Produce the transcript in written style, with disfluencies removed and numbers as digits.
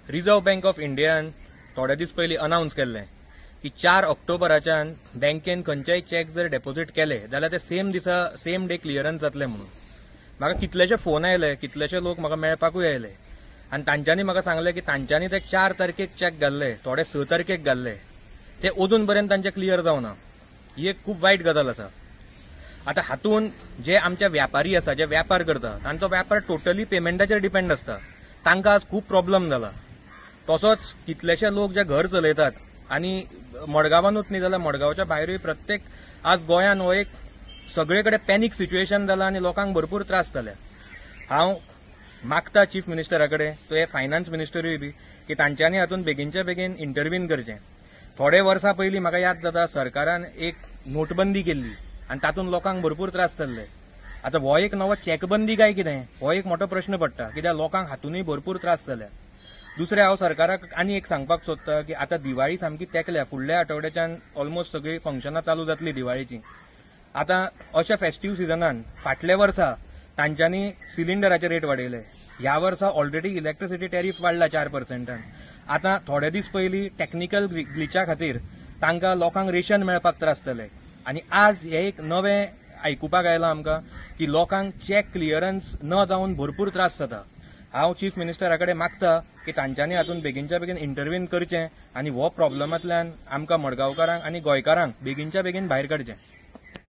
Reserve bank of Indian थोडे दीस पयलीं announce केल्लें की 4 ऑक्टोबराच्यान बँकेन खंयचेय चॅक जर डेपॉझिट केले जाल्यार ते सेम डे क्लियरन्स जातले म्हणून. म्हाका कितलेशे फोन आयले, कितलेशे लोक म्हाका मेळपाकूय आयले आनी तांच्यांनी म्हाका सांगलें की तांच्यांनी ते 4 तारखेक चॅक घाल्ले, थोडे 6 तारखेक घाल्ले, ते अजून पर्यंत तांचे क्लियर जावना. ही एक खूब वायट गजाल आसा. आता हातून जे आमचे व्यापारी आसा, जे व्यापार करता, तांचो व्यापार टोटली पेमेंटाचेर डिपेंड आसता. तांकां आज खूब प्रॉब्लेम जाला. तसोच कितलेशे लोक जे घर चलयतात आनी मडगांवांनूच न्ही जाल्यार मडगांवच्या भायरूय प्रत्येक आज गोंयान हो एक सगळे कडेन पॅनीक सिच्युएशन जाला आनी लोकांक भरपूर त्रास जाले. हांव मागता चीफ मिनिस्टरा कडेन, तो हे फायनान्स मिनिस्टरूय बी, की तांच्यांनी हातून बेगीनचे बेगीन इंटरव्हीन करचें. थोडे वर्सां पयलीं म्हाका याद जाता सरकारान एक नोटबंदी केल्ली आनी तातूंत लोकांक भरपूर त्रास जाल्ले. आतां हो एक नवो चॅकबंदी काय कितें, हो एक मोठो प्रश्न पडटा, कित्याक लोकांक हातूनय भरपूर त्रास जाल्या. दुसरें हांव सरकाराक आनी एक सांगपाक सोदतां की आतां दिवाळी सामकी तेंकल्या. फुडल्या आठवड्याच्यान ऑलमोस्ट सगळी फंक्शनां चालू जातली दिवाळीची. आतां अशा फेस्टीव सिजनान फाटल्या वर्सा तांच्यांनी सिलिंडराचे रेट वाडयले. ह्या वर्सा ऑलरेडी इलेक्ट्रिसिटी टॅरिफ वाडला 4%. आतां थोडे दीस पयलीं टॅक्निकल ग्लिचा खातीर तांकां लोकांक रेशन मेळपाक त्रास जाले. आनी आज हे एक नवें आयकुपाक आयलां आमकां की लोकांक चॅक क्लियरन्स न जावन भरपूर त्रास जाता. हांव चीफ मिनिस्टरा कडेन मागता की तांच्यांनी हातून बेगीनच्या बेगीन इंटरव्हीन करचें आनी हो प्रॉब्लमांतल्यान आमकां मडगांवकारांक आनी गोंयकारांक बेगीनच्या बेगीन भायर काडचें.